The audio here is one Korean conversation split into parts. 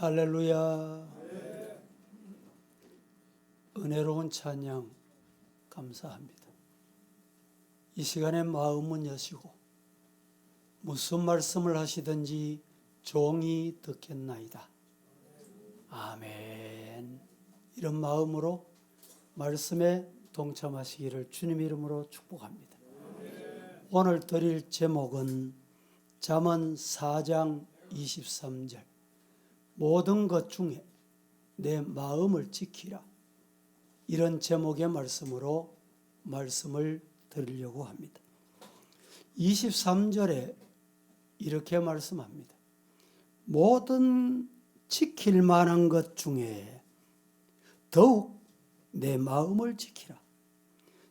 할렐루야. 은혜로운 찬양 감사합니다. 이 시간에 마음은 여시고 무슨 말씀을 하시든지 종이 듣겠나이다. 아멘. 이런 마음으로 말씀에 동참하시기를 주님 이름으로 축복합니다. 오늘 드릴 제목은 잠언 4장 23절 모든 것 중에 내 마음을 지키라, 이런 제목의 말씀으로 말씀을 드리려고 합니다. 23절에 이렇게 말씀합니다. 모든 지킬 만한 것 중에 더욱 내 마음을 지키라.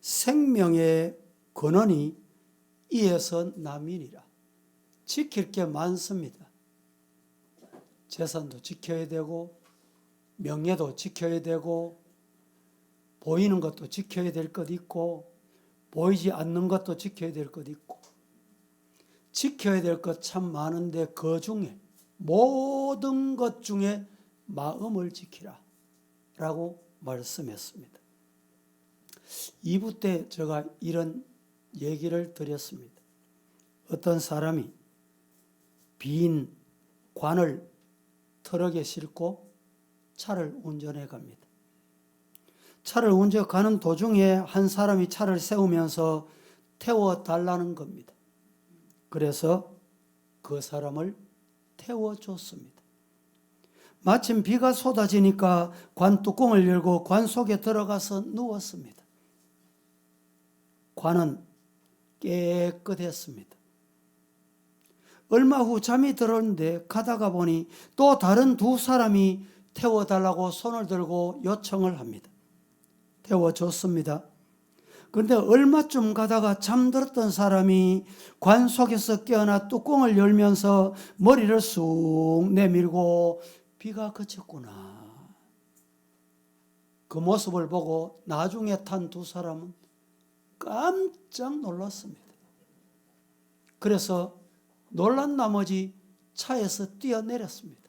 생명의 근원이 이에서 남이니라. 지킬 게 많습니다. 재산도 지켜야 되고 명예도 지켜야 되고 보이는 것도 지켜야 될 것 있고 보이지 않는 것도 지켜야 될 것 있고 지켜야 될 것 참 많은데 그 중에 모든 것 중에 마음을 지키라 라고 말씀했습니다. 2부 때 제가 이런 얘기를 드렸습니다. 어떤 사람이 빈 관을 트럭에 싣고 차를 운전해 갑니다. 차를 운전해 가는 도중에 한 사람이 차를 세우면서 태워달라는 겁니다. 그래서 그 사람을 태워줬습니다. 마침 비가 쏟아지니까 관 뚜껑을 열고 관 속에 들어가서 누웠습니다. 관은 깨끗했습니다. 얼마 후 잠이 들었는데 가다가 보니 또 다른 두 사람이 태워달라고 손을 들고 요청을 합니다. 태워줬습니다. 그런데 얼마쯤 가다가 잠들었던 사람이 관 속에서 깨어나 뚜껑을 열면서 머리를 쑥 내밀고 비가 그쳤구나. 그 모습을 보고 나중에 탄 두 사람은 깜짝 놀랐습니다. 그래서 놀란 나머지 차에서 뛰어내렸습니다.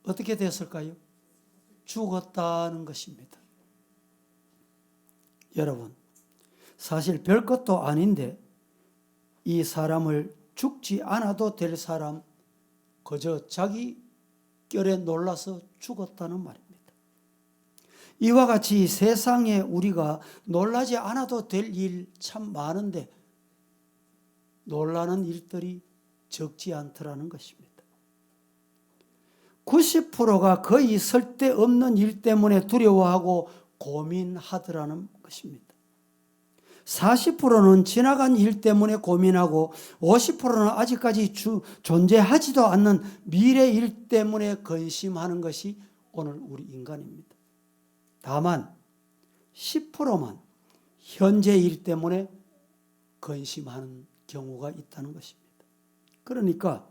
어떻게 됐을까요? 죽었다는 것입니다. 여러분, 사실 별것도 아닌데 이 사람을 죽지 않아도 될 사람, 그저 자기 결에 놀라서 죽었다는 말입니다. 이와 같이 세상에 우리가 놀라지 않아도 될 일 참 많은데 놀라는 일들이 적지 않더라는 것입니다. 90%가 거의 쓸데없는 일 때문에 두려워하고 고민하더라는 것입니다. 40%는 지나간 일 때문에 고민하고 50%는 아직까지 존재하지도 않는 미래 일 때문에 근심하는 것이 오늘 우리 인간입니다. 다만 10%만 현재 일 때문에 근심하는 경우가 있다는 것입니다. 그러니까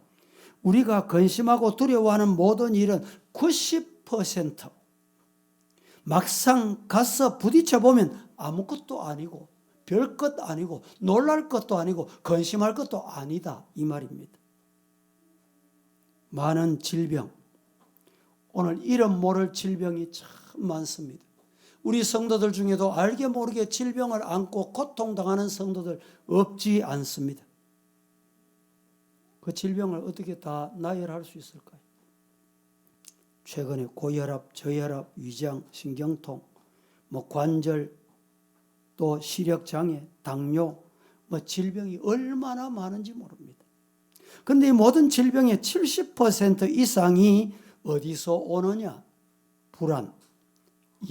우리가 근심하고 두려워하는 모든 일은 90% 막상 가서 부딪혀 보면 아무것도 아니고 별것 아니고 놀랄 것도 아니고 근심할 것도 아니다, 이 말입니다. 많은 질병, 오늘 이름 모를 질병이 참 많습니다. 우리 성도들 중에도 알게 모르게 질병을 안고 고통당하는 성도들 없지 않습니다. 그 질병을 어떻게 다 나열할 수 있을까요? 최근에 고혈압, 저혈압, 위장, 신경통, 관절, 또 시력장애, 당뇨, 질병이 얼마나 많은지 모릅니다. 그런데 이 모든 질병의 70% 이상이 어디서 오느냐? 불안,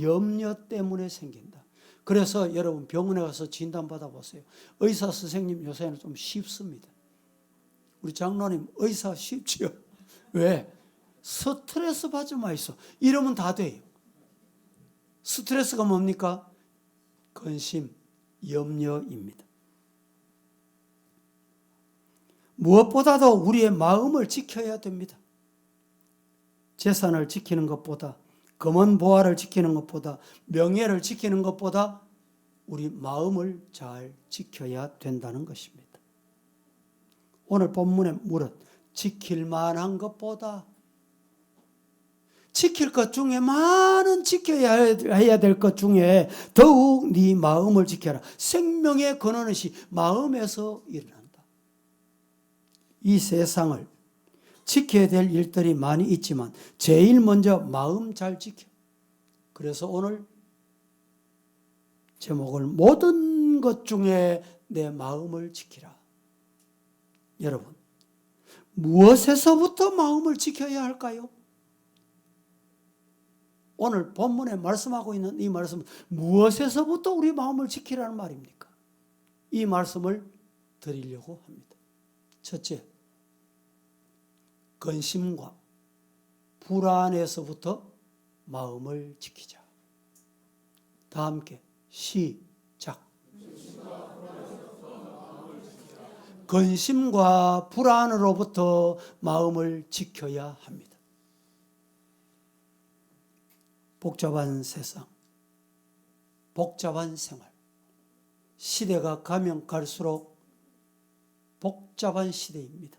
염려 때문에 생긴다. 그래서 여러분 병원에 가서 진단받아 보세요. 의사 선생님 요새는 좀 쉽습니다. 우리 장로님 의사 쉽지요. 왜? 스트레스 받지 마이소. 이러면 다 돼요. 스트레스가 뭡니까? 근심, 염려입니다. 무엇보다도 우리의 마음을 지켜야 됩니다. 재산을 지키는 것보다, 검은 보화를 지키는 것보다, 명예를 지키는 것보다 우리 마음을 잘 지켜야 된다는 것입니다. 오늘 본문에 물은 지킬 만한 것보다 지킬 것 중에 많은 지켜야 해야 될 것 중에 더욱 네 마음을 지켜라. 생명의 근원은 마음에서 일어난다. 이 세상을 지켜야 될 일들이 많이 있지만 제일 먼저 마음 잘 지켜. 그래서 오늘 제목을 모든 것 중에 내 마음을 지키라. 여러분, 무엇에서부터 마음을 지켜야 할까요? 오늘 본문에 말씀하고 있는 이 말씀은 무엇에서부터 우리 마음을 지키라는 말입니까? 이 말씀을 드리려고 합니다. 첫째, 근심과 불안에서부터 마음을 지키자. 다 함께 시작. 근심과 불안으로부터 마음을 지켜야 합니다. 복잡한 세상, 복잡한 생활, 시대가 가면 갈수록 복잡한 시대입니다.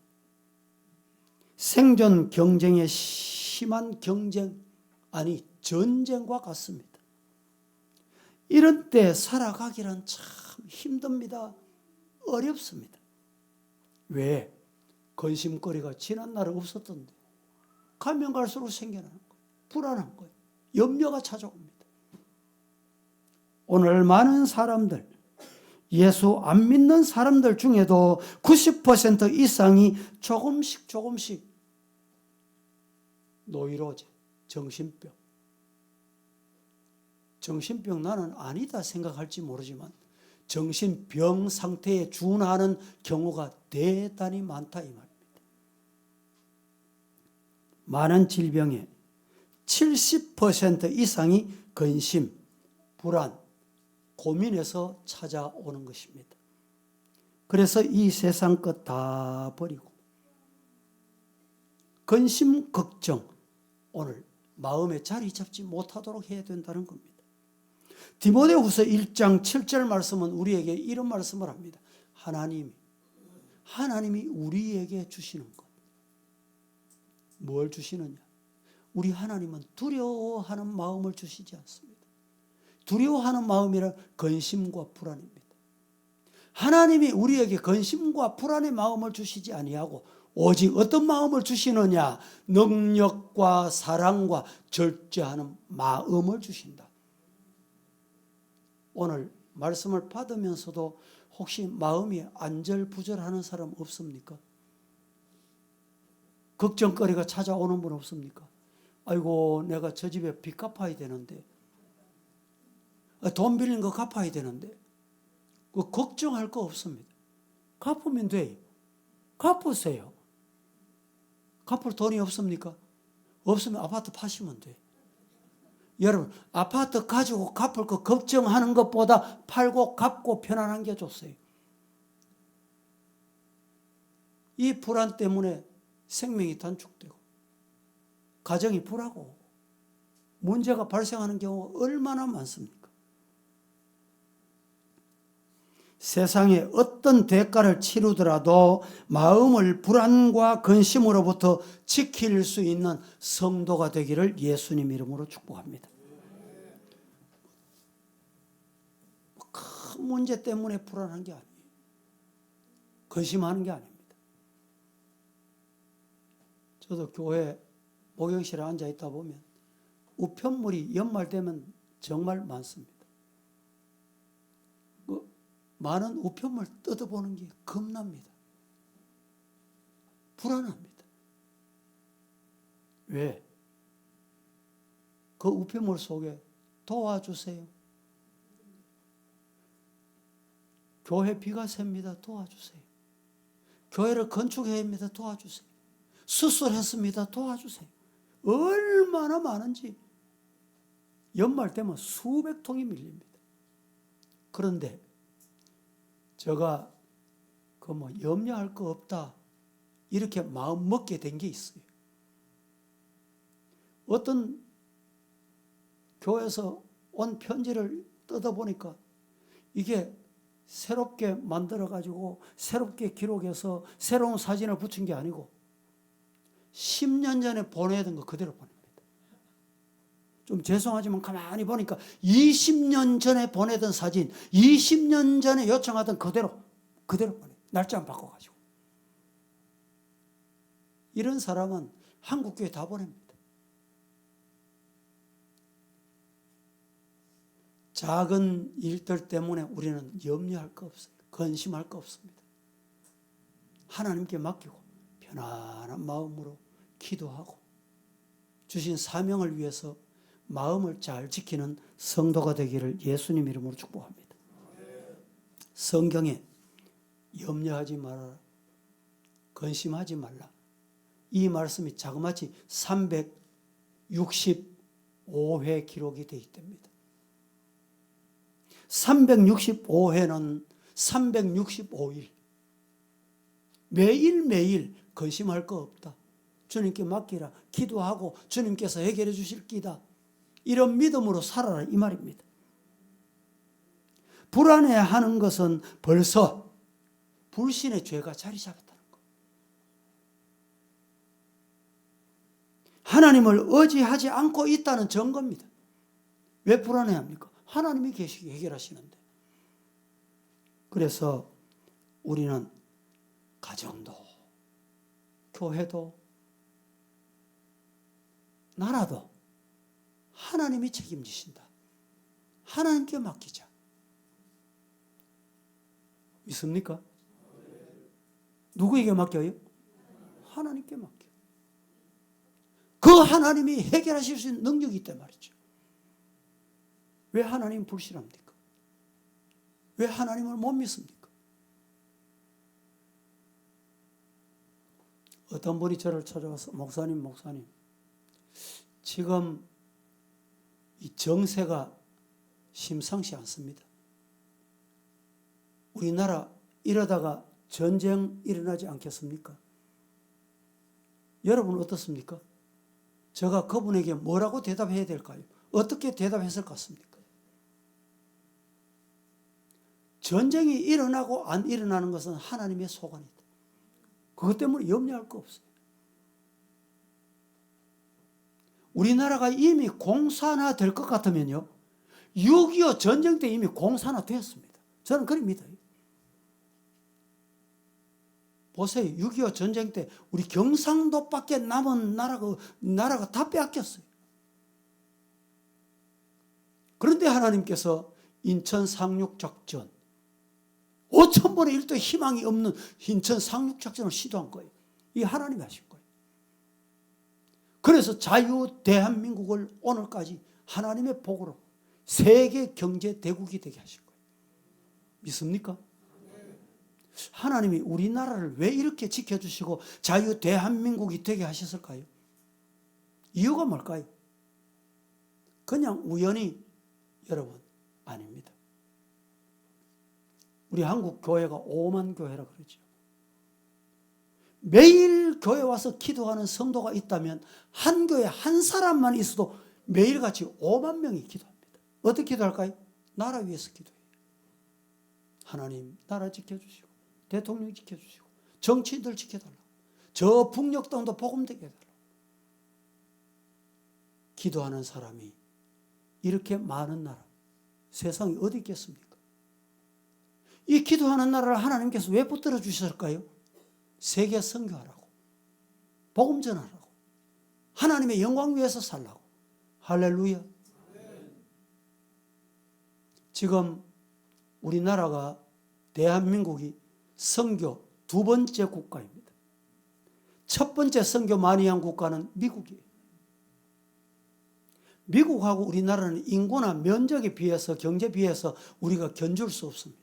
생존 경쟁의 심한 경쟁, 아니 전쟁과 같습니다. 이런 때 살아가기란 참 힘듭니다. 어렵습니다. 왜? 근심거리가 지난 날은 없었던데 가면 갈수록 생겨나는 거예요. 불안한 거예요. 염려가 찾아옵니다. 오늘 많은 사람들, 예수 안 믿는 사람들 중에도 90% 이상이 조금씩 노이로제, 정신병 나는 아니다 생각할지 모르지만 정신병 상태에 준하는 경우가 대단히 많다 이 말입니다. 많은 질병의 70% 이상이 근심, 불안, 고민에서 찾아오는 것입니다. 그래서 이 세상 것 다 버리고 근심, 걱정, 오늘 마음에 자리 잡지 못하도록 해야 된다는 겁니다. 디모데후서 1장 7절 말씀은 우리에게 이런 말씀을 합니다. 하나님이 우리에게 주시는 것. 뭘 주시느냐? 우리 하나님은 두려워하는 마음을 주시지 않습니다. 두려워하는 마음이란 근심과 불안입니다. 하나님이 우리에게 근심과 불안의 마음을 주시지 아니하고 오직 어떤 마음을 주시느냐? 능력과 사랑과 절제하는 마음을 주신다. 오늘 말씀을 받으면서도 혹시 마음이 안절부절하는 사람 없습니까? 걱정거리가 찾아오는 분 없습니까? 아이고 내가 저 집에 빚 갚아야 되는데, 돈 빌린 거 갚아야 되는데, 그 걱정할 거 없습니다. 갚으면 돼요. 갚으세요. 갚을 돈이 없습니까? 없으면 아파트 파시면 돼. 여러분, 아파트 가지고 갚을 거 걱정하는 것보다 팔고 갚고 편안한 게 좋세요. 이 불안 때문에 생명이 단축되고 가정이 불하고 문제가 발생하는 경우가 얼마나 많습니까? 세상에 어떤 대가를 치르더라도 마음을 불안과 근심으로부터 지킬 수 있는 성도가 되기를 예수님 이름으로 축복합니다. 큰 문제 때문에 불안한 게 아니에요. 근심하는 게 아닙니다. 저도 교회 목욕실에 앉아 있다 보면 우편물이 연말 되면 정말 많습니다. 많은 우편물 뜯어보는 게 겁납니다. 불안합니다. 왜? 그 우편물 속에 도와주세요. 교회 비가 셉니다. 도와주세요. 교회를 건축해야 합니다. 도와주세요. 수술했습니다. 도와주세요. 얼마나 많은지 연말 되면 수백 통이 밀립니다. 그런데 제가 염려할 거 없다 이렇게 마음 먹게 된 게 있어요. 어떤 교회에서 온 편지를 뜯어보니까 이게 새롭게 만들어가지고 새롭게 기록해서 새로운 사진을 붙인 게 아니고 10년 전에 보내던 거 그대로 보냅니다. 좀 죄송하지만 가만히 보니까 20년 전에 보내던 사진, 20년 전에 요청하던 그대로 보내. 날짜만 바꿔가지고. 이런 사람은 한국교회 다 보냅니다. 작은 일들 때문에 우리는 염려할 거 없어요. 근심할 거 없습니다. 하나님께 맡기고 편안한 마음으로 기도하고 주신 사명을 위해서 마음을 잘 지키는 성도가 되기를 예수님 이름으로 축복합니다. 성경에 염려하지 말아라, 근심하지 말라, 이 말씀이 자그마치 365회 기록이 되어 있답니다. 365회는 365일 매일매일 근심할 거 없다, 주님께 맡기라, 기도하고 주님께서 해결해 주실 기다, 이런 믿음으로 살아라, 이 말입니다. 불안해하는 것은 벌써 불신의 죄가 자리 잡았다는 것. 하나님을 의지하지 않고 있다는 증거입니다. 왜 불안해합니까? 하나님이 계시기 해결하시는데. 그래서 우리는 가정도, 교회도, 나라도 하나님이 책임지신다. 하나님께 맡기자. 믿습니까? 누구에게 맡겨요? 하나님께 맡겨. 그 하나님이 해결하실 수 있는 능력이 있단 말이죠. 왜 하나님 불신합니까? 왜 하나님을 못 믿습니까? 어떤 분이 저를 찾아와서 목사님 지금 이 정세가 심상치 않습니다. 우리나라 이러다가 전쟁 일어나지 않겠습니까? 여러분 어떻습니까? 제가 그분에게 뭐라고 대답해야 될까요? 어떻게 대답했을 것 같습니까? 전쟁이 일어나고 안 일어나는 것은 하나님의 소관이다. 그것 때문에 염려할 거 없어요. 우리나라가 이미 공산화 될 것 같으면요, 6.25 전쟁 때 이미 공산화 되었습니다. 저는 그렇게 믿어요. 보세요. 6.25 전쟁 때 우리 경상도밖에 남은 나라가 다 빼앗겼어요. 그런데 하나님께서 인천 상륙작전, 5,000분의 1도 희망이 없는 인천 상륙작전을 시도한 거예요. 이게 하나님이 하신 거예요. 그래서 자유 대한민국을 오늘까지 하나님의 복으로 세계 경제 대국이 되게 하신 거예요. 믿습니까? 하나님이 우리나라를 왜 이렇게 지켜주시고 자유 대한민국이 되게 하셨을까요? 이유가 뭘까요? 그냥 우연히 여러분 아닙니다. 우리 한국 교회가 5만 교회라 그러죠. 매일 교회 와서 기도하는 성도가 있다면 한 교회 한 사람만 있어도 매일같이 5만 명이 기도합니다. 어떻게 기도할까요? 나라 위해서 기도해요. 하나님 나라 지켜주시고 대통령 지켜주시고 정치인들 지켜달라고, 저 북녘 땅도 복음되게 해달라고. 기도하는 사람이 이렇게 많은 나라, 세상에 어디 있겠습니까? 이 기도하는 나라를 하나님께서 왜 붙들어 주셨을까요? 세계 선교하라고, 복음 전하라고, 하나님의 영광 위해서 살라고. 할렐루야. 지금 우리나라가, 대한민국이 선교 두 번째 국가입니다. 첫 번째 선교 많이 한 국가는 미국이에요. 미국하고 우리나라는 인구나 면적에 비해서, 경제에 비해서 우리가 견줄 수 없습니다.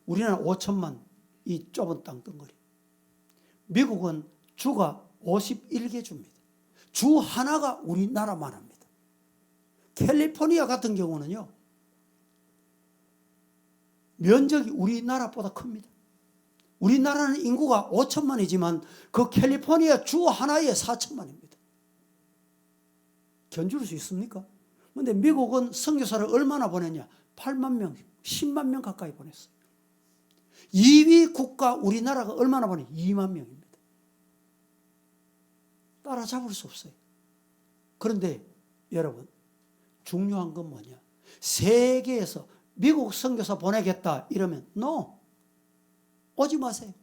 우리나라 5천만, 이 좁은 땅덩어리. 미국은 주가 51개 주입니다. 주 하나가 우리나라만 합니다. 캘리포니아 같은 경우는요, 면적이 우리나라보다 큽니다. 우리나라는 인구가 5천만이지만 그 캘리포니아 주 하나에 4천만입니다. 견줄 수 있습니까? 그런데 미국은 선교사를 얼마나 보냈냐? 8만 명, 10만 명 가까이 보냈어요. 2위 국가 우리나라가 얼마나 보냈냐? 2만 명입니다. 따라잡을 수 없어요. 그런데 여러분, 중요한 건 뭐냐? 세계에서 미국 선교사 보내겠다 이러면 no, 오지 마세요.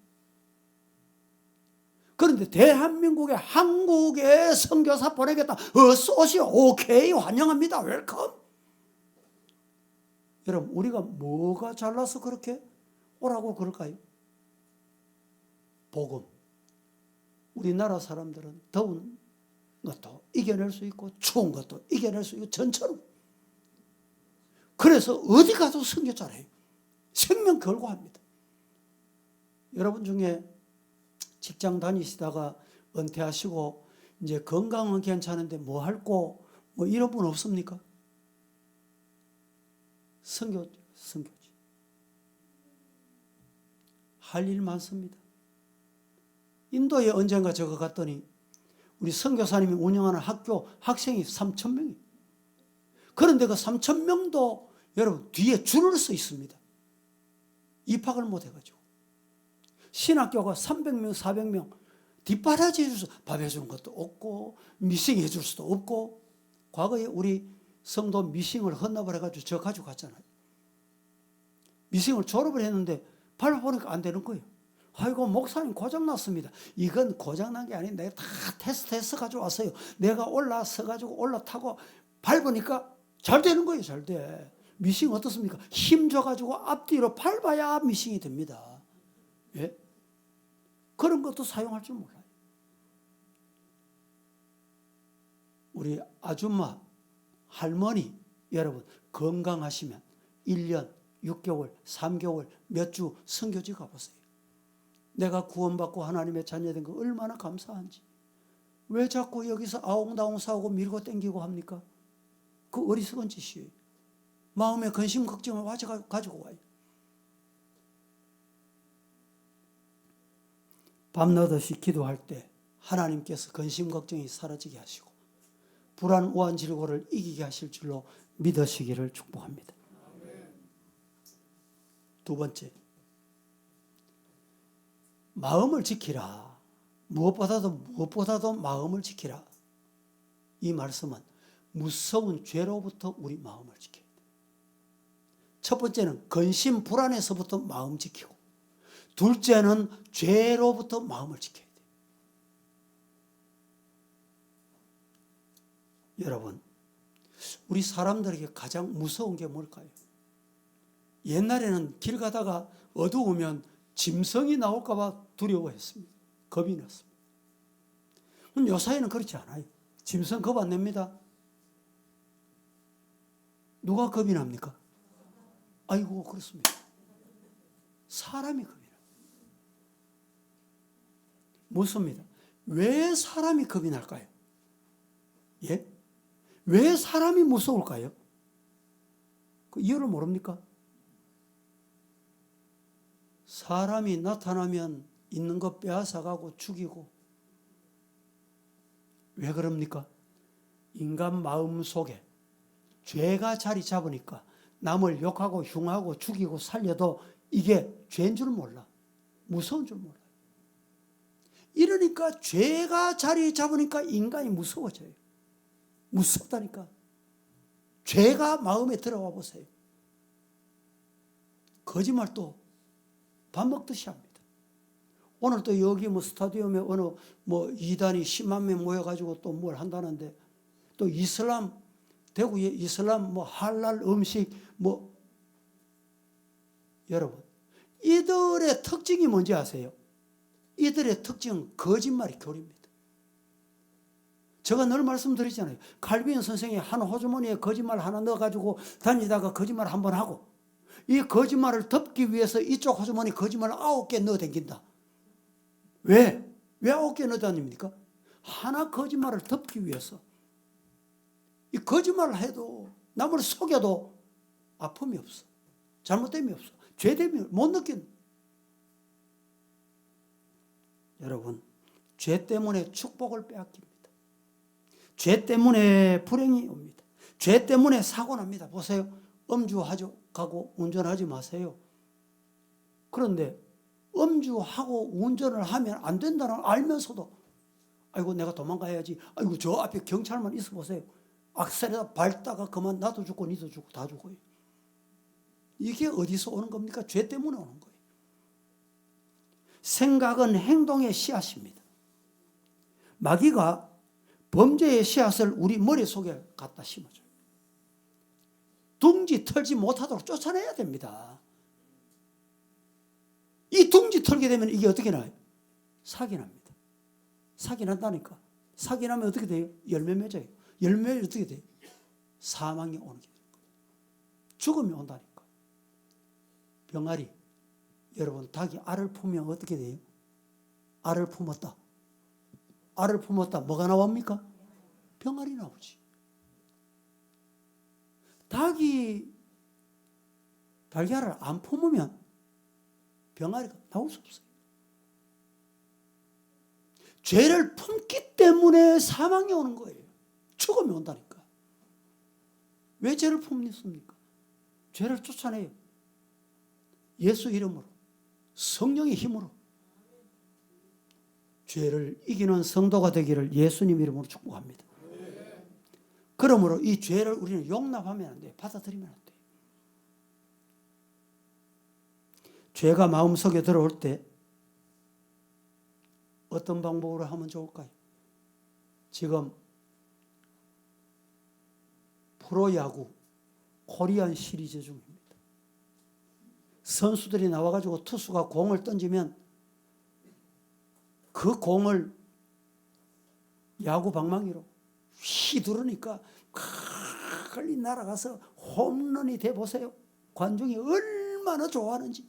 그런데 대한민국에 한국에 선교사 보내겠다. 어서 오시오. 오케이, 환영합니다. 웰컴. 여러분, 우리가 뭐가 잘나서 그렇게 오라고 그럴까요? 복음. 우리나라 사람들은 더운 것도 이겨낼 수 있고 추운 것도 이겨낼 수 있고 전처럼. 그래서 어디 가도 선교 잘해요. 생명 걸고 합니다. 여러분 중에 직장 다니시다가 은퇴하시고 이제 건강은 괜찮은데 뭐 할고 뭐 이런 분 없습니까? 선교지. 할 일 많습니다. 인도에 언젠가 제가 갔더니 우리 선교사님이 운영하는 학교 학생이 3,000명이에요. 그런데 그 3,000명도 여러분 뒤에 줄을 서 있습니다. 입학을 못 해가지고. 신학교가 300명, 400명 뒷바라지 해줘서 밥 해주는 것도 없고 미싱 해줄 수도 없고. 과거에 우리 성도 미싱을 헌납을 해가지고 저 가지고 갔잖아요. 미싱을 졸업을 했는데 밟아보니까 안 되는 거예요. 아이고 목사님 고장났습니다. 이건 고장난 게 아닌데 내가 다 테스트해서 가지고 왔어요. 내가 올라서 가지고 올라타고 밟으니까 잘 되는 거예요. 잘 돼. 미싱 어떻습니까? 힘 줘가지고 앞뒤로 밟아야 미싱이 됩니다. 예? 그런 것도 사용할 줄 몰라요. 우리 아줌마, 할머니 여러분 건강하시면 1년, 6개월, 3개월, 몇 주 선교지 가보세요. 내가 구원받고 하나님의 자녀된 거 얼마나 감사한지. 왜 자꾸 여기서 아웅다웅 싸우고 밀고 땡기고 합니까? 그 어리석은 짓이에요. 마음에 근심 걱정을 가지고 와요. 밤낮없이 기도할 때 하나님께서 근심 걱정이 사라지게 하시고 불안, 우한, 질고를 이기게 하실 줄로 믿으시기를 축복합니다. 두 번째, 마음을 지키라. 무엇보다도 마음을 지키라. 이 말씀은 무서운 죄로부터 우리 마음을 지켜야 돼. 첫 번째는 근심, 불안에서부터 마음 지키고, 둘째는 죄로부터 마음을 지켜야 돼. 여러분, 우리 사람들에게 가장 무서운 게 뭘까요? 옛날에는 길 가다가 어두우면 짐승이 나올까 봐 두려워했습니다. 겁이 났습니다. 요사이는 그렇지 않아요. 짐승 겁 안 냅니다. 누가 겁이 납니까? 아이고 그렇습니다. 사람이 겁이 나요. 묻습니다. 왜 사람이 겁이 날까요? 예? 왜 사람이 무서울까요? 그 이유를 모릅니까? 사람이 나타나면 있는 것 빼앗아가고 죽이고. 왜 그럽니까? 인간 마음 속에 죄가 자리 잡으니까 남을 욕하고 흉하고 죽이고 살려도 이게 죄인 줄 몰라. 무서운 줄 몰라. 이러니까 죄가 자리 잡으니까 인간이 무서워져요. 무섭다니까. 죄가 마음에 들어와 보세요. 거짓말도 밥 먹듯이 합니다. 오늘 또 여기 뭐 스타디움에 어느 뭐 이단이 10만 명 모여가지고 또 뭘 한다는데 또 이슬람, 대구에 이슬람 뭐 할랄 음식 뭐 여러분 이들의 특징이 뭔지 아세요? 이들의 특징은 거짓말이 교리입니다. 제가 늘 말씀드리잖아요. 칼빈 선생이 한 호주머니에 거짓말 하나 넣어가지고 다니다가 거짓말 한번 하고 이 거짓말을 덮기 위해서 이쪽 호주머니 거짓말을 9개 넣어 댕긴다. 왜? 왜 9개 넣어 다닙니까? 하나 거짓말을 덮기 위해서. 이 거짓말을 해도 남을 속여도 아픔이 없어. 잘못됨이 없어. 죄됨이 못 느낀. 여러분, 죄 때문에 축복을 빼앗깁니다. 죄 때문에 불행이 옵니다. 죄 때문에 사고 납니다. 보세요. 음주하고 운전하지 마세요. 그런데 음주하고 운전을 하면 안 된다는 알면서도 아이고 내가 도망가야지. 아이고 저 앞에 경찰만 있어 보세요. 악셀에다 밟다가 그만 나도 죽고 니도 죽고 다 죽어요. 이게 어디서 오는 겁니까? 죄 때문에 오는 거예요. 생각은 행동의 씨앗입니다. 마귀가 범죄의 씨앗을 우리 머릿속에 갖다 심어줘요. 둥지 털지 못하도록 쫓아내야 됩니다. 이 둥지 털게 되면 이게 어떻게 나요? 사기 납니다. 사기 난다니까. 사기 나면 어떻게 돼요? 열매 맺어요. 열매 어떻게 돼요? 사망이 오는 게 돼요. 죽음이 온다니까. 병아리. 여러분, 닭이 알을 품으면 어떻게 돼요? 알을 품었다. 알을 품었다. 뭐가 나옵니까? 병아리 나오지. 닭이 달걀을 안 품으면 병아리가 나올 수 없어요. 죄를 품기 때문에 사망이 오는 거예요. 죽음이 온다니까. 왜 죄를 품습니까? 죄를 쫓아내요. 예수 이름으로, 성령의 힘으로 죄를 이기는 성도가 되기를 예수님 이름으로 축복합니다. 그러므로 이 죄를 우리는 용납하면 안 돼요. 받아들이면 안 돼요. 죄가 마음속에 들어올 때 어떤 방법으로 하면 좋을까요? 지금 프로야구 코리안 시리즈 중입니다. 선수들이 나와가지고 투수가 공을 던지면 그 공을 야구 방망이로 휘두르니까 빨리 날아가서 홈런이 돼 보세요. 관중이 얼마나 좋아하는지.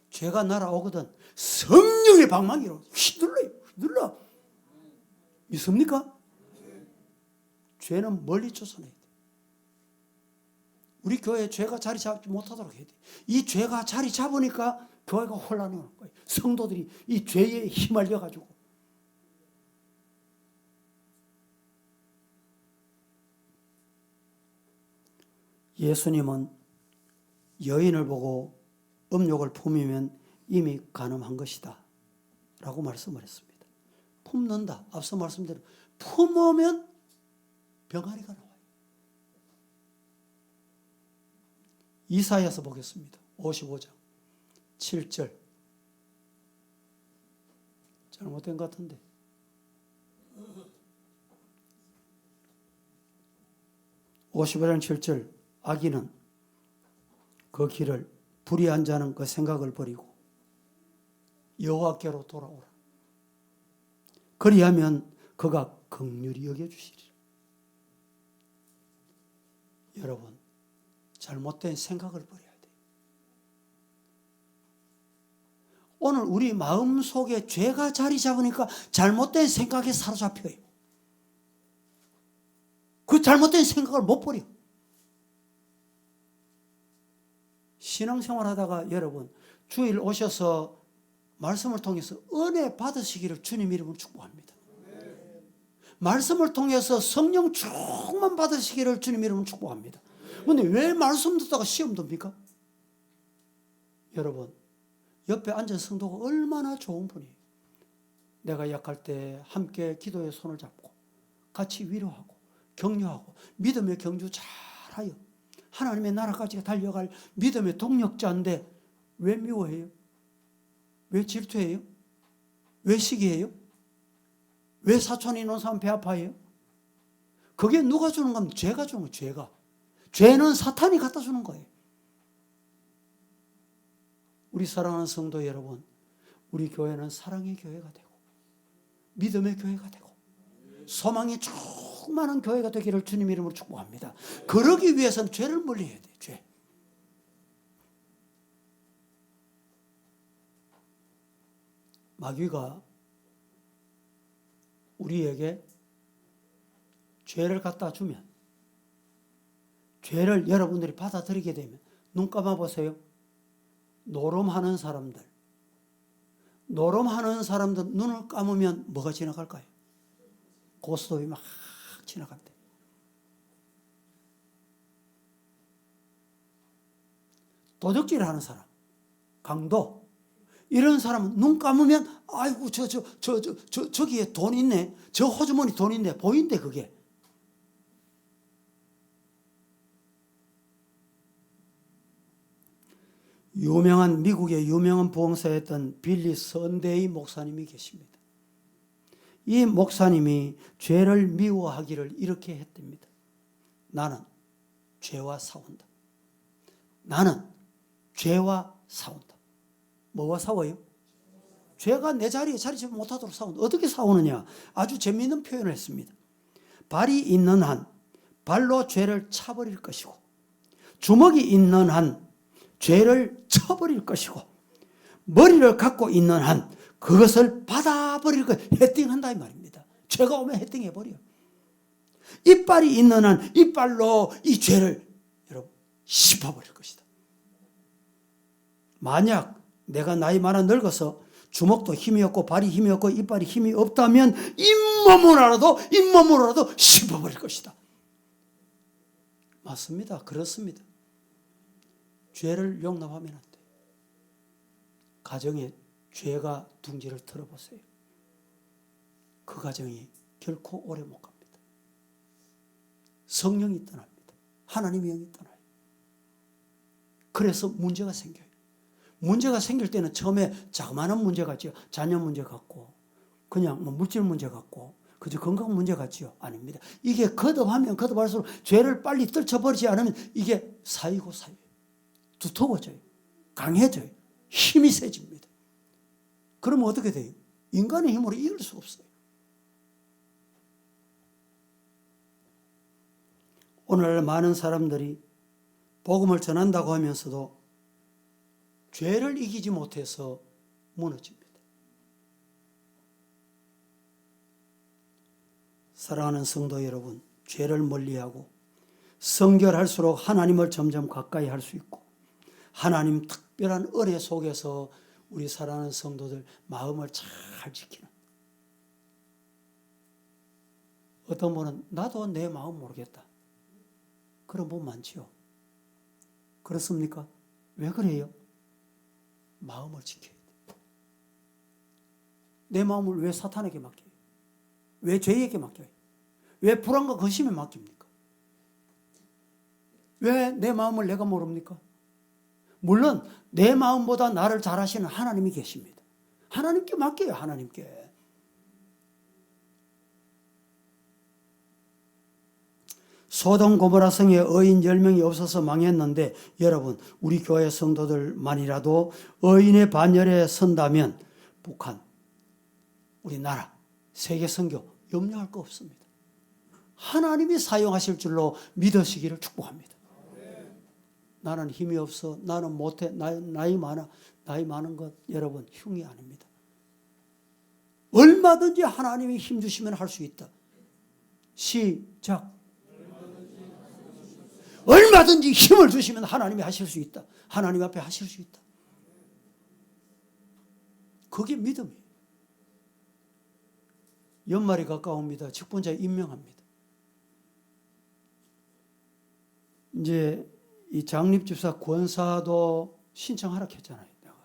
죄가 날아오거든 성령의 방망이로 휘둘러요. 휘둘러. 믿습니까? 죄는 멀리 쫓아내야 돼. 우리 교회에 죄가 자리 잡지 못하도록 해야 돼. 이 죄가 자리 잡으니까 교회가 혼란하는 거예요. 성도들이 이 죄에 휘말려가지고. 예수님은 여인을 보고 음욕을 품으면 이미 간음한 것이다 라고 말씀을 했습니다. 품는다. 앞서 말씀대로 품으면 병아리가 나와요. 이사야서 보겠습니다. 55장 7절. 잘못된 것 같은데. (55장 7절) 악인은 그 길을 불의한 자는 그 생각을 버리고 여호와께로 돌아오라. 그리하면 그가 긍휼히 여겨주시리라. 여러분, 잘못된 생각을 버려야 돼요. 오늘 우리 마음속에 죄가 자리 잡으니까 잘못된 생각에 사로잡혀요. 그 잘못된 생각을 못 버려. 신앙생활 하다가 여러분 주일 오셔서 말씀을 통해서 은혜 받으시기를 주님 이름으로 축복합니다. 말씀을 통해서 성령 충만 받으시기를 주님 이름으로 축복합니다. 그런데 왜 말씀 듣다가 시험 듭니까? 여러분, 옆에 앉은 성도가 얼마나 좋은 분이에요. 내가 약할 때 함께 기도의 손을 잡고 같이 위로하고 격려하고 믿음의 경주 잘하여 하나님의 나라까지 달려갈 믿음의 동력자인데 왜 미워해요? 왜 질투해요? 왜 시기해요? 왜 사촌이 있는 사람 배 아파해요? 그게 누가 주는 겁니까? 죄가 주는 거예요. 죄가. 죄는 사탄이 갖다 주는 거예요. 우리 사랑하는 성도 여러분, 우리 교회는 사랑의 교회가 되고 믿음의 교회가 되고 소망이 충만한 교회가 되기를 주님 이름으로 축복합니다. 그러기 위해서는 죄를 멀리해야 돼요. 죄. 마귀가 우리에게 죄를 갖다 주면, 죄를 여러분들이 받아들이게 되면, 눈 감아 보세요. 노름하는 사람들 눈을 감으면 뭐가 지나갈까요? 고스톱이 막 지나간대. 도적질을 하는 사람, 강도, 이런 사람은 눈 감으면 아이고 저기에 돈 있네. 저 호주머니 돈 있네. 보인대 그게. 유명한 미국의 유명한 부흥사였던 빌리 선데이 목사님이 계십니다. 이 목사님이 죄를 미워하기를 이렇게 했답니다. 나는 죄와 싸운다. 나는 죄와 싸운다. 뭐와 싸워요? 죄가 내 자리에 자리지 못하도록 싸운다. 어떻게 싸우느냐? 아주 재미있는 표현을 했습니다. 발이 있는 한 발로 죄를 차버릴 것이고, 주먹이 있는 한 죄를 쳐버릴 것이고, 머리를 갖고 있는 한 그것을 받아버릴 것, 헤딩한다 이 말입니다. 죄가 오면 헤딩해버려. 이빨이 있는 한 이빨로 이 죄를 여러분 씹어버릴 것이다. 만약 내가 나이 많아 늙어서 주먹도 힘이 없고 발이 힘이 없고 이빨이 힘이 없다면 잇몸으로라도 씹어버릴 것이다. 맞습니다. 그렇습니다. 죄를 용납하면 안 돼요. 가정에 죄가 둥지를 털어보세요. 그 가정이 결코 오래 못 갑니다. 성령이 떠납니다. 하나님의 영이 떠나요. 그래서 문제가 생겨요. 문제가 생길 때는 처음에 자그마한 문제 같지요. 자녀 문제 같고 그냥 물질 문제 같고 그저 건강 문제 같지요. 아닙니다. 이게 거듭하면 거듭할수록 죄를 빨리 떨쳐버리지 않으면 이게 쌓이고 쌓여요. 두터워져요. 강해져요. 힘이 세집니다. 그러면 어떻게 돼요? 인간의 힘으로 이길 수 없어요. 오늘날 많은 사람들이 복음을 전한다고 하면서도 죄를 이기지 못해서 무너집니다. 사랑하는 성도 여러분, 죄를 멀리하고 성결할수록 하나님을 점점 가까이 할 수 있고 하나님 특별한 은혜 속에서 우리 사랑하는 성도들 마음을 잘 지키는, 어떤 분은 나도 내 마음 모르겠다 그런 분 많지요. 그렇습니까? 왜 그래요? 마음을 지켜야 돼. 내 마음을 왜 사탄에게 맡겨요? 왜 죄에게 맡겨요? 왜 불안과 근심에 맡깁니까? 왜 내 마음을 내가 모릅니까? 물론 내 마음보다 나를 잘 아시는 하나님이 계십니다. 하나님께 맡겨요. 하나님께. 소돔 고모라 성에 의인 10명이 없어서 망했는데 여러분 우리 교회 성도들만이라도 의인의 반열에 선다면 북한, 우리나라, 세계 선교 염려할 거 없습니다. 하나님이 사용하실 줄로 믿으시기를 축복합니다. 나는 힘이 없어, 나는 못해, 나이 많아. 나이 많은 것 여러분 흉이 아닙니다. 얼마든지 하나님이 힘 주시면 할 수 있다. 시작. 얼마든지 힘을 주시면 하나님이 하실 수 있다. 하나님 앞에 하실 수 있다. 그게 믿음이에요. 연말이 가까웁니다. 직분자 임명합니다. 이제 이 장립집사 권사도 신청하라 했잖아요. 내가.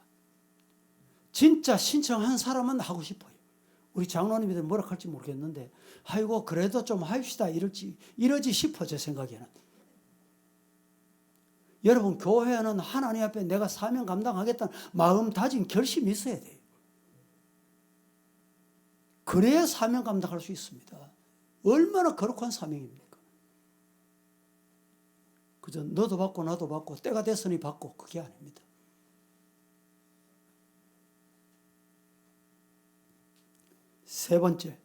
진짜 신청한 사람은 하고 싶어요. 우리 장로님들 뭐라 할지 모르겠는데 아이고 그래도 좀 합시다 이러지 싶어 제 생각에는. 여러분 교회는 하나님 앞에 내가 사명 감당하겠다는 마음 다진 결심이 있어야 돼요. 그래야 사명 감당할 수 있습니다. 얼마나 거룩한 사명입니까? 그저 너도 받고 나도 받고 때가 됐으니 받고 그게 아닙니다. 세 번째,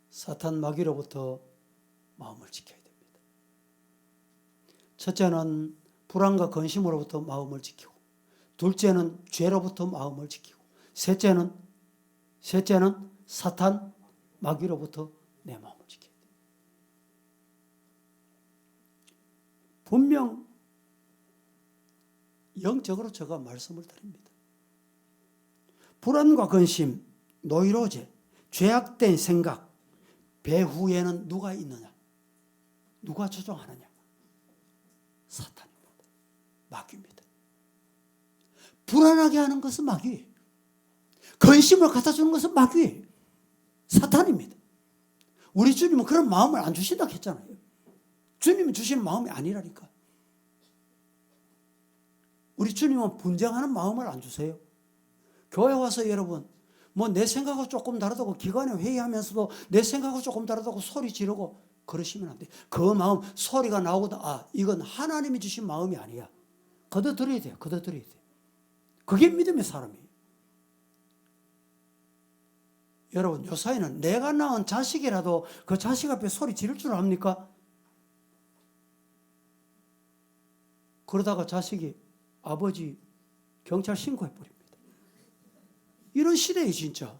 사탄 마귀로부터 마음을 지켜야 됩니다. 첫째는 불안과 근심으로부터 마음을 지키고, 둘째는 죄로부터 마음을 지키고, 셋째는 사탄 마귀로부터 내 마음을 지켜야 돼요. 분명 영적으로 제가 말씀을 드립니다. 불안과 근심, 노이로제, 죄악된 생각, 배후에는 누가 있느냐? 누가 조종하느냐? 사탄입니다. 마귀입니다. 불안하게 하는 것은 마귀예요. 근심을 갖다 주는 것은 마귀예요. 사탄입니다. 우리 주님은 그런 마음을 안 주신다고 했잖아요. 주님이 주시는 마음이 아니라니까. 우리 주님은 분쟁하는 마음을 안 주세요. 교회 와서 여러분, 뭐 내 생각하고 조금 다르다고 기관에 회의하면서도 내 생각하고 조금 다르다고 소리 지르고 그러시면 안 돼요. 그 마음, 소리가 나오거든. 아, 이건 하나님이 주신 마음이 아니야. 걷어들여야 돼요. 걷어들여야 돼요. 그게 믿음의 사람이에요. 여러분, 요사이는 내가 낳은 자식이라도 그 자식 앞에 소리 지를 줄 압니까? 그러다가 자식이 아버지 경찰 신고해버립니다. 이런 시대에 진짜.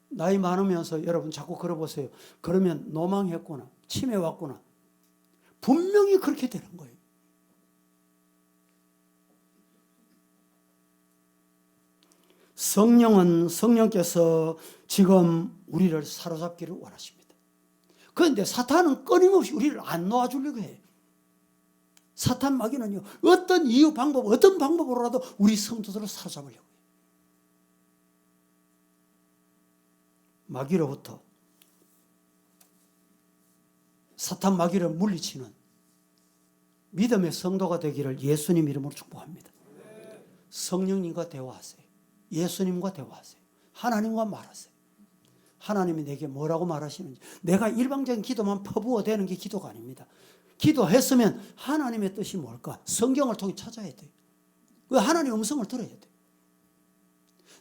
나이 많으면서 여러분 자꾸 걸어보세요. 그러면 노망했구나. 치매 왔구나. 분명히 그렇게 되는 거예요. 성령은 성령께서 지금 우리를 사로잡기를 원하십니다. 그런데 사탄은 끊임없이 우리를 안 놓아주려고 해요. 사탄 마귀는요, 어떤 이유 방법, 어떤 방법으로라도 우리 성도들을 사로잡으려고 해요. 마귀로부터 사탄 마귀를 물리치는 믿음의 성도가 되기를 예수님 이름으로 축복합니다. 성령님과 대화하세요. 예수님과 대화하세요. 하나님과 말하세요. 하나님이 내게 뭐라고 말하시는지. 내가 일방적인 기도만 퍼부어대는 게 기도가 아닙니다. 기도했으면 하나님의 뜻이 뭘까? 성경을 통해 찾아야 돼요. 그 하나님의 음성을 들어야 돼요.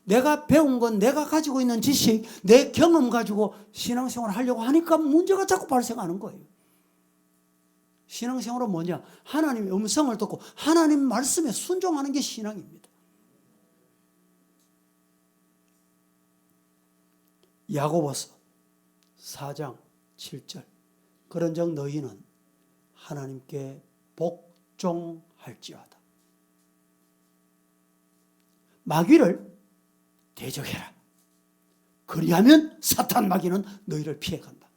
내가 배운 건, 내가 가지고 있는 지식, 내 경험 가지고 신앙생활을 하려고 하니까 문제가 자꾸 발생하는 거예요. 신앙생활은 뭐냐? 하나님의 음성을 듣고 하나님 말씀에 순종하는 게 신앙입니다. 야고보서 4장 7절. 그런즉 너희는 하나님께 복종할지어다. 마귀를 대적해라. 그리하면 사탄 마귀는 너희를 피해간다.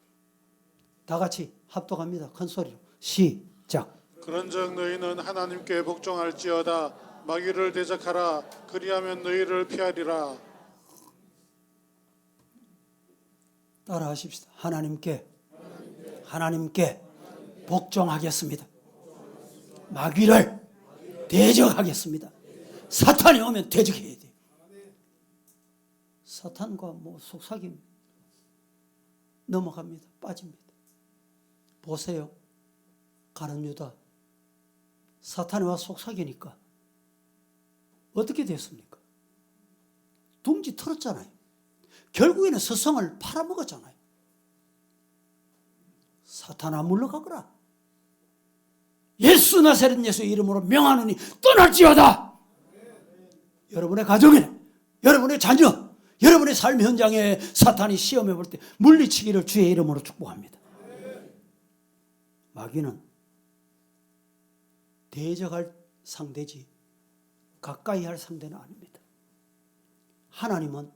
다 같이 합독합니다. 큰 소리로 시작. 그런즉 너희는 하나님께 복종할지어다. 마귀를 대적하라. 그리하면 너희를 피하리라. 따라 하십시다. 하나님께 복종하겠습니다. 마귀를 대적하겠습니다. 사탄이 오면 대적해야 돼요. 사탄과 뭐 속삭임 넘어갑니다. 빠집니다. 보세요. 가룟 유다. 사탄이 와 속삭이니까 어떻게 됐습니까? 둥지 털었잖아요. 결국에는 스승을 팔아먹었잖아요. 사탄아 물러가거라. 예수 나사렛 예수 이름으로 명하노니 떠날지어다. 여러분의 가정에, 여러분의 자녀, 여러분의 삶 현장에 사탄이 시험해 볼 때 물리치기를 주의 이름으로 축복합니다. 마귀는 대적할 상대지 가까이 할 상대는 아닙니다. 하나님은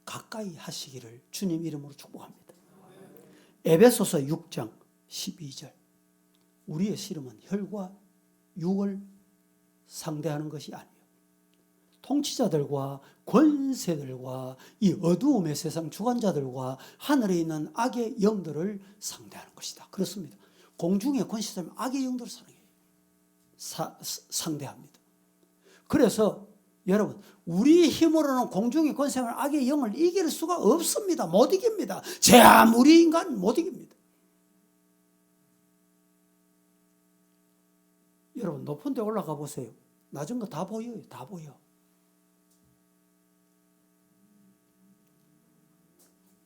가까이 하시기를 주님 이름으로 축복합니다. 에베소서 6장 12절. 우리의 씨름은 혈과 육을 상대하는 것이 아니요 통치자들과 권세들과 이 어두움의 세상 주관자들과 하늘에 있는 악의 영들을 상대하는 것이다. 그렇습니다. 공중의 권세자는 악의 영들을 상대합니다. 그래서 여러분, 우리 힘으로는 공중의 권세는 악의 영을 이길 수가 없습니다. 못 이깁니다. 제 아무리 인간 못 이깁니다. 여러분, 높은 데 올라가 보세요. 낮은 거 다 보여요. 다 보여.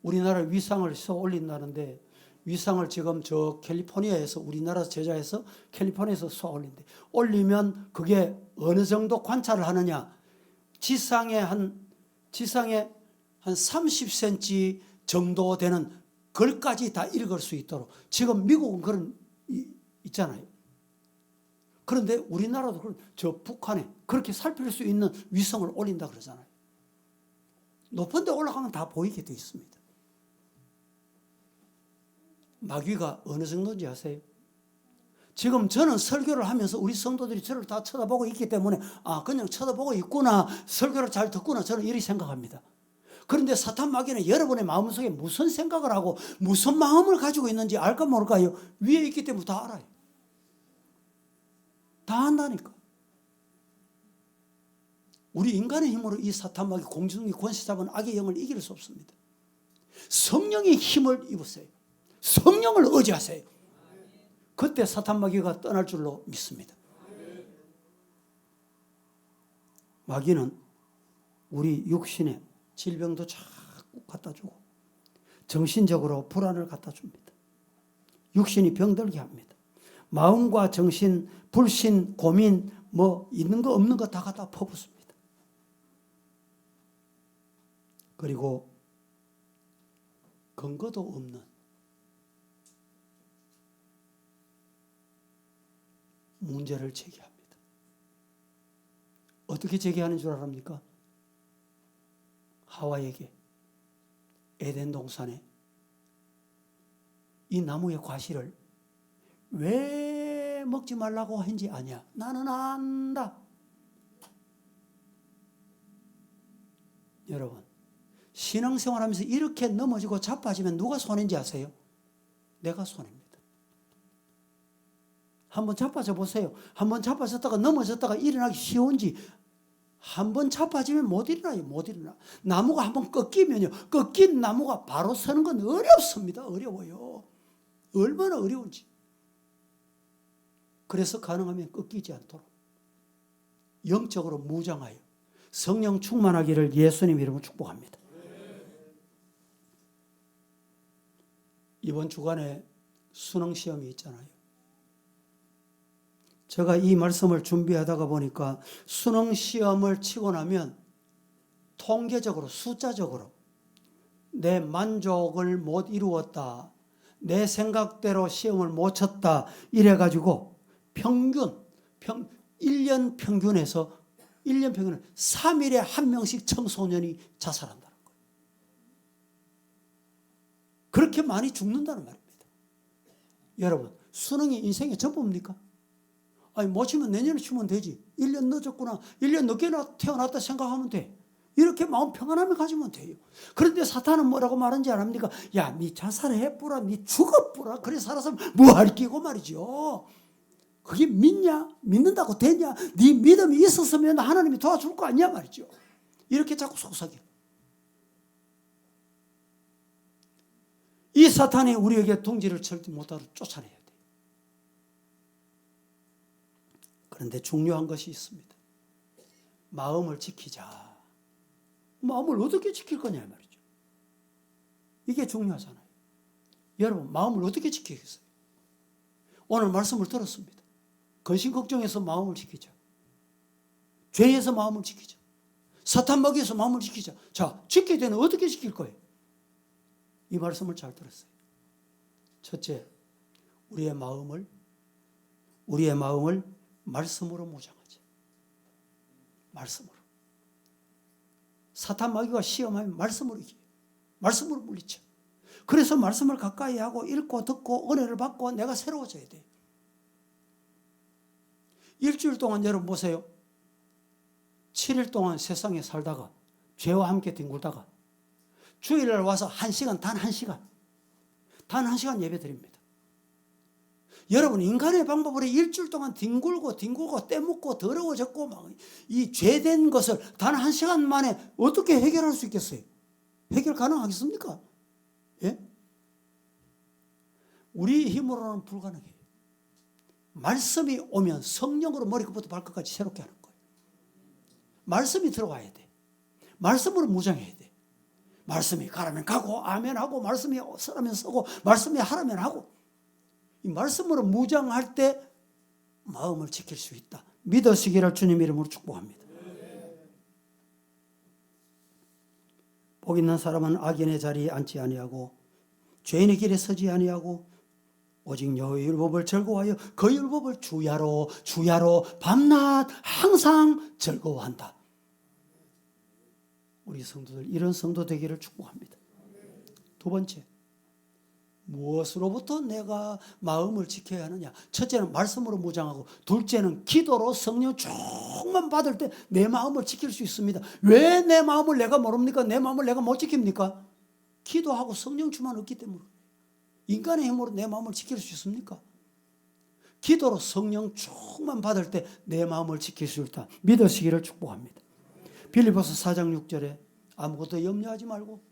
우리나라 위상을 쏘 올린다는데 위상을 지금 저 캘리포니아에서 우리나라 제자에서 캘리포니아에서 쏘아 올린대. 올리면 그게 어느 정도 관찰을 하느냐? 지상에 한 30cm 정도 되는 글까지 다 읽을 수 있도록 지금 미국은 그런 있잖아요. 그런데 우리나라도 저 북한에 그렇게 살필 수 있는 위성을 올린다 그러잖아요. 높은 데 올라가면 다 보이게 돼 있습니다. 마귀가 어느 정도인지 아세요? 지금 저는 설교를 하면서 우리 성도들이 저를 다 쳐다보고 있기 때문에 그냥 쳐다보고 있구나, 설교를 잘 듣구나, 저는 이렇게 생각합니다. 그런데 사탄 마귀는 여러분의 마음속에 무슨 생각을 하고 무슨 마음을 가지고 있는지 알까 모를까요? 위에 있기 때문에 다 알아요. 다 안다니까. 우리 인간의 힘으로 이 사탄 마귀 공중의 권세 잡은 악의 영을 이길 수 없습니다. 성령의 힘을 입으세요. 성령을 의지하세요. 그때 사탄 마귀가 떠날 줄로 믿습니다. 마귀는 우리 육신에 질병도 자꾸 갖다 주고 정신적으로 불안을 갖다 줍니다. 육신이 병들게 합니다. 마음과 정신, 불신, 고민, 있는 거 없는 거 다 갖다 퍼붓습니다. 그리고 근거도 없는 문제를 제기합니다. 어떻게 제기하는 줄 압니까? 하와에게 에덴 동산에 이 나무의 과실을 왜 먹지 말라고 한지 아냐? 나는 안다. 여러분, 신앙생활하면서 이렇게 넘어지고 자빠지면 누가 손해인지 아세요? 내가 손해입니다. 한번 자빠져 보세요. 한번 자빠졌다가 넘어졌다가 일어나기 쉬운지. 한번 자빠지면 못 일어나요. 못 일어나. 나무가 한번 꺾이면요, 꺾인 나무가 바로 서는 건 어렵습니다. 어려워요. 얼마나 어려운지. 그래서 가능하면 꺾이지 않도록 영적으로 무장하여 성령 충만하기를 예수님 이름으로 축복합니다. 이번 주간에 수능 시험이 있잖아요. 제가 이 말씀을 준비하다가 보니까 수능 시험을 치고 나면 통계적으로, 숫자적으로 내 만족을 못 이루었다, 내 생각대로 시험을 못 쳤다, 이래가지고 1년 평균에서 3일에 한 명씩 청소년이 자살한다는 거예요. 그렇게 많이 죽는다는 말입니다. 여러분, 수능이 인생의 전부입니까? 못 치면 내년에 치면 되지. 1년 늦었구나, 1년 늦게 태어났다 생각하면 돼. 이렇게 마음 평안함을 가지면 돼요. 그런데 사탄은 뭐라고 말하는지 아십니까? 야, 니 자살해뿌라, 니 죽어뿌라. 그래 살아서 뭐할 끼고 말이죠. 그게 믿냐? 믿는다고 되냐? 네 믿음이 있었으면 하나님이 도와줄 거 아니야 말이죠. 이렇게 자꾸 속삭여. 이 사탄이 우리에게 동지를 절대 못하도록 쫓아내야 돼요. 그런데 중요한 것이 있습니다. 마음을 지키자. 마음을 어떻게 지킬 거냐 말이죠. 이게 중요하잖아요. 여러분, 마음을 어떻게 지키겠어요? 오늘 말씀을 들었습니다. 근심 걱정해서 마음을 지키자. 죄에서 마음을 지키자. 사탄 마귀에서 마음을 지키자. 자, 지켜야 되는 어떻게 지킬 거예요? 이 말씀을 잘 들었어요. 첫째, 우리의 마음을 말씀으로 무장하자. 말씀으로. 사탄 마귀가 시험하면 말씀으로 이겨요. 말씀으로 물리쳐. 그래서 말씀을 가까이 하고 읽고 듣고 은혜를 받고 내가 새로워져야 돼요. 일주일 동안 여러분 보세요. 7일 동안 세상에 살다가 죄와 함께 뒹굴다가 주일날 와서 단 1시간 예배 드립니다. 여러분, 인간의 방법으로 일주일 동안 뒹굴고 떼묻고 더러워졌고 이 죄된 것을 단 1시간 만에 어떻게 해결할 수 있겠어요? 해결 가능하겠습니까? 예? 우리 힘으로는 불가능해요. 말씀이 오면 성령으로 머리끝부터 발끝까지 새롭게 하는 거예요. 말씀이 들어와야 돼. 말씀으로 무장해야 돼. 말씀이 가라면 가고 아멘 하고, 말씀이 서라면 서고, 말씀이 하라면 하고. 이 말씀으로 무장할 때 마음을 지킬 수 있다. 믿으시기를 주님 이름으로 축복합니다. 복 있는 사람은 악인의 자리에 앉지 아니하고 죄인의 길에 서지 아니하고 오직 여호와의 율법을 즐거워하여 그 율법을 주야로 밤낮 항상 즐거워한다. 우리 성도들 이런 성도 되기를 축복합니다. 두 번째, 무엇으로부터 내가 마음을 지켜야 하느냐? 첫째는 말씀으로 무장하고, 둘째는 기도로 성령 충만 받을 때 내 마음을 지킬 수 있습니다. 왜 내 마음을 내가 모릅니까? 내 마음을 내가 못 지킵니까? 기도하고 성령 충만 없기 때문에. 인간의 힘으로 내 마음을 지킬 수 있습니까? 기도로 성령 충만 받을 때 내 마음을 지킬 수 있다. 믿으시기를 축복합니다. 빌립보서 4장 6절에 아무것도 염려하지 말고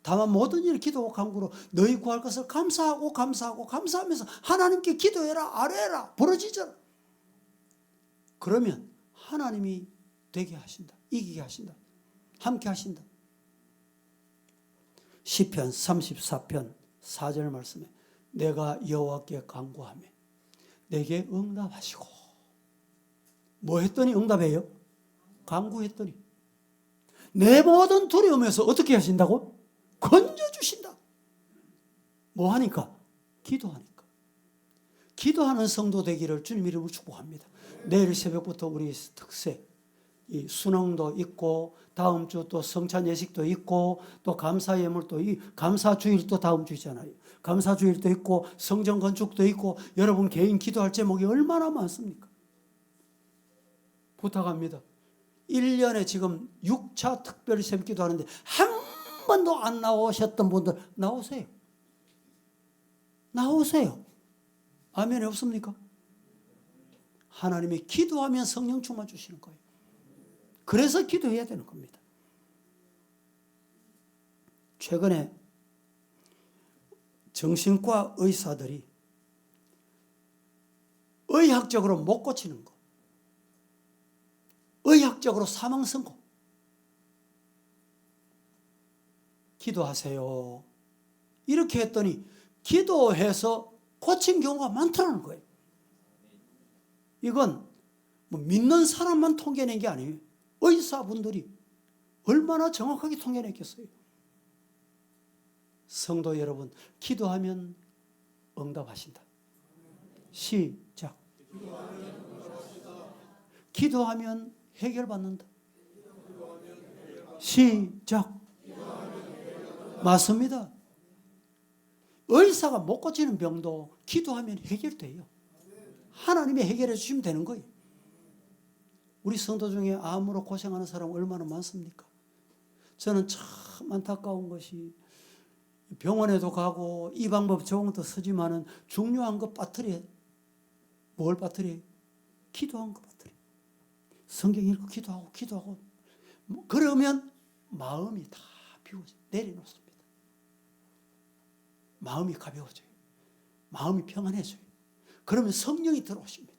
다만 모든 일 기도와 간구로 너희 구할 것을 감사하면서 하나님께 기도해라, 아뢰라, 부르짖어라. 그러면 하나님이 되게 하신다, 이기게 하신다, 함께 하신다. 시편 34편 4절 말씀에 내가 여호와께 간구하며 내게 응답하시고, 뭐 했더니 응답해요? 간구했더니 내 모든 두려움에서 어떻게 하신다고? 건져주신다. 뭐 하니까? 기도하니까. 기도하는 성도 되기를 주님 이름으로 축복합니다. 내일 새벽부터 우리 특세, 이 수능도 있고 다음 주 또 성찬 예식도 있고 또 감사 예물도 감사 주일도 다음 주잖아요. 감사 주일도 있고 성전 건축도 있고 여러분 개인 기도할 제목이 얼마나 많습니까? 부탁합니다. 1년에 지금 6차 특별 새벽 기도하는데 한 번도 안 나오셨던 분들 나오세요. 나오세요. 아멘이 없습니까? 하나님이 기도하면 성령 충만 주시는 거예요. 그래서 기도해야 되는 겁니다. 최근에 정신과 의사들이 의학적으로 못 고치는 거, 의학적으로 사망 선고, 기도하세요. 이렇게 했더니 기도해서 고친 경우가 많다는 거예요. 이건 뭐 믿는 사람만 통계낸 게 아니에요. 의사분들이 얼마나 정확하게 통계냈겠어요. 성도 여러분, 기도하면 응답하신다. 시작. 기도하면 해결받는다. 시작. 맞습니다. 의사가 못 고치는 병도 기도하면 해결돼요. 하나님이 해결해 주시면 되는 거예요. 우리 성도 중에 암으로 고생하는 사람 얼마나 많습니까? 저는 참 안타까운 것이 병원에도 가고 이 방법 좋은 것도 쓰지만은 중요한 거 빠뜨려. 뭘 빠뜨려? 기도한 거 빠뜨려. 성경 읽고 기도하고 그러면 마음이 다 비워져 내려놓습니다. 마음이 가벼워져요. 마음이 평안해져요. 그러면 성령이 들어오십니다.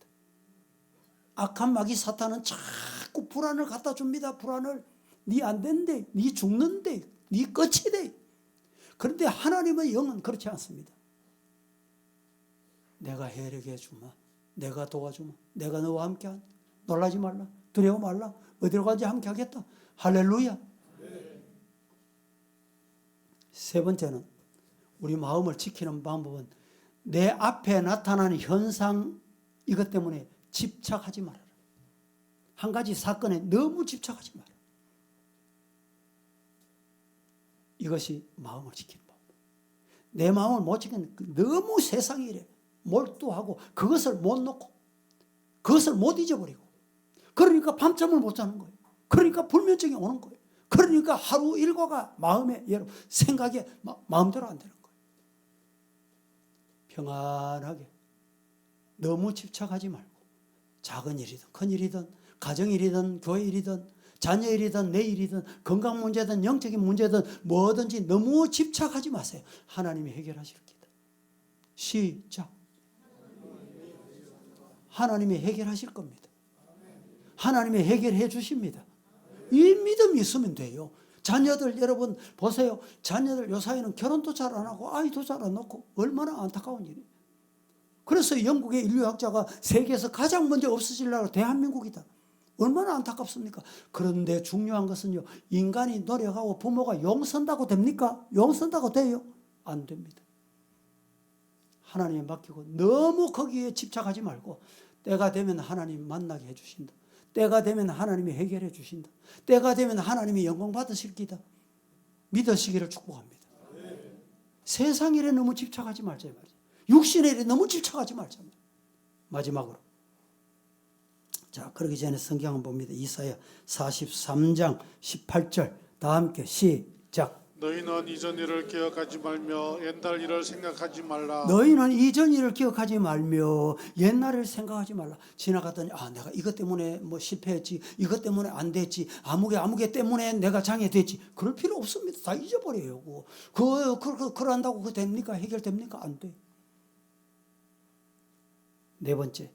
악한 마귀 사탄은 자꾸 불안을 갖다 줍니다. 불안을. 네 안 된대, 네 죽는데, 네 끝이 돼. 그런데 하나님의 영은 그렇지 않습니다. 내가 해력해 주마, 내가 도와주마, 내가 너와 함께한, 놀라지 말라, 두려워 말라, 어디로 가지 함께 하겠다. 할렐루야. 세 번째는 우리 마음을 지키는 방법은 내 앞에 나타나는 현상 이것 때문에 집착하지 말아라. 한 가지 사건에 너무 집착하지 마라. 이것이 마음을 지키는 방법. 내 마음을 못 지키는 너무 세상이 이래 몰두하고 그것을 못 놓고 그것을 못 잊어버리고 그러니까 밤잠을 못 자는 거예요. 그러니까 불면증이 오는 거예요. 그러니까 하루 일과가 마음에 여러분 생각에 마음대로 안 되는 거예요. 평안하게 너무 집착하지 말고 작은 일이든 큰 일이든 가정일이든 교회일이든 자녀일이든 내 일이든 건강 문제든 영적인 문제든 뭐든지 너무 집착하지 마세요. 하나님이 해결하실 기다. 시작. 하나님이 해결하실 겁니다. 하나님이 해결해 주십니다. 이 믿음이 있으면 돼요. 자녀들 여러분 보세요. 자녀들 요사이는 결혼도 잘 안 하고 아이도 잘 안 낳고 얼마나 안타까운 일이에요. 그래서 영국의 인류학자가 세계에서 가장 먼저 없어질 나라 대한민국이다. 얼마나 안타깝습니까? 그런데 중요한 것은요. 인간이 노력하고 부모가 용선다고 됩니까? 용선다고 돼요? 안 됩니다. 하나님에 맡기고 너무 거기에 집착하지 말고 때가 되면 하나님 만나게 해주신다. 때가 되면 하나님이 해결해 주신다. 때가 되면 하나님이 영광 받으실 기다. 믿으시기를 축복합니다. 세상 일에 너무 집착하지 말자 말이야. 육신의 일에 너무 집착하지 말자 말이야. 마지막으로. 자, 그러기 전에 성경 한번 봅니다. 이사야 43장 18절. 다 함께 시작. 너희는 이전 일을 기억하지 말며 옛날 일을 생각하지 말라. 너희는 이전 일을 기억하지 말며 옛날을 생각하지 말라. 지나가더니 내가 이것 때문에 뭐 실패했지, 이것 때문에 안 됐지, 아무개 때문에 내가 장애됐지. 그럴 필요 없습니다. 다 잊어버려요. 그런다고 그거 됩니까? 해결됩니까? 안 돼. 네 번째,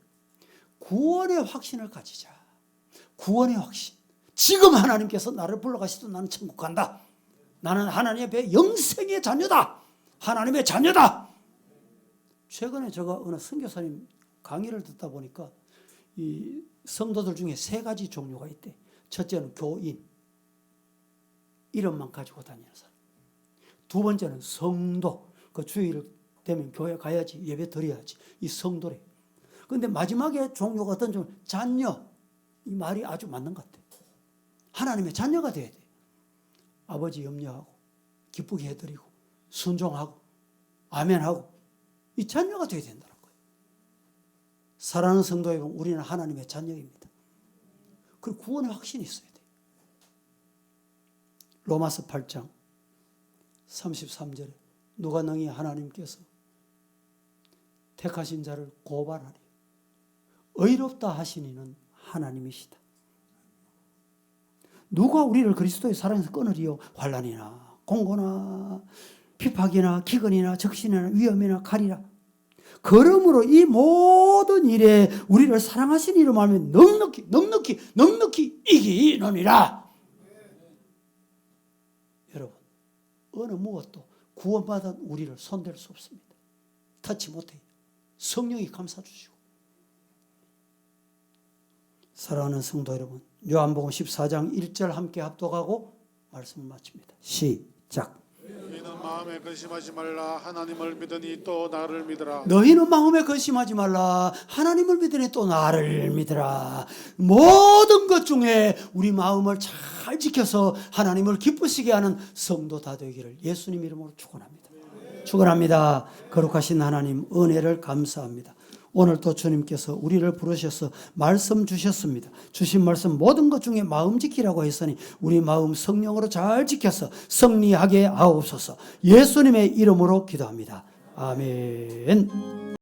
구원의 확신을 가지자. 구원의 확신. 지금 하나님께서 나를 불러가시도 나는 천국 간다. 나는 하나님의 영생의 자녀다. 하나님의 자녀다. 최근에 제가 어느 선교사님 강의를 듣다 보니까 이 성도들 중에 세 가지 종류가 있대. 첫째는 교인, 이름만 가지고 다니는 사람. 두 번째는 성도, 그 주일 되면 교회 가야지, 예배 드려야지. 이 성도래. 그런데 마지막에 종류가 어떤 종? 자녀. 이 말이 아주 맞는 것 같아. 하나님의 자녀가 돼야 돼. 아버지 염려하고 기쁘게 해드리고 순종하고 아멘하고 이 자녀가 되어야 된다는 거예요. 사랑하는 성도 여러분, 우리는 하나님의 자녀입니다. 그리고 구원의 확신이 있어야 돼요. 로마서 8장 33절에 누가 능히 하나님께서 택하신 자를 고발하리. 의롭다 하시니는 하나님이시다. 누가 우리를 그리스도의 사랑에서 끊으리요? 환난이나 공고나 핍박이나 기근이나 적신이나 위험이나 칼이라. 그러므로 이 모든 일에 우리를 사랑하신 이름 하면 넉넉히 이기느니라. 여러분, 어느 무엇도 구원받은 우리를 손댈 수 없습니다. 터치 못해요. 성령이 감싸주시고. 사랑하는 성도 여러분, 요한복음 14장 1절 함께 합독하고 말씀을 마칩니다. 시작. 너희는 마음에 근심하지 말라. 하나님을 믿으니 또 나를 믿으라. 너희는 마음에 근심하지 말라. 하나님을 믿으니 또 나를 믿으라. 모든 것 중에 우리 마음을 잘 지켜서 하나님을 기쁘시게 하는 성도 다 되기를 예수님 이름으로 축원합니다. 축원합니다. 거룩하신 하나님, 은혜를 감사합니다. 오늘 또 주님께서 우리를 부르셔서 말씀 주셨습니다. 주신 말씀 모든 것 중에 마음 지키라고 했으니 우리 마음 성령으로 잘 지켜서 승리하게 하옵소서. 예수님의 이름으로 기도합니다. 아멘.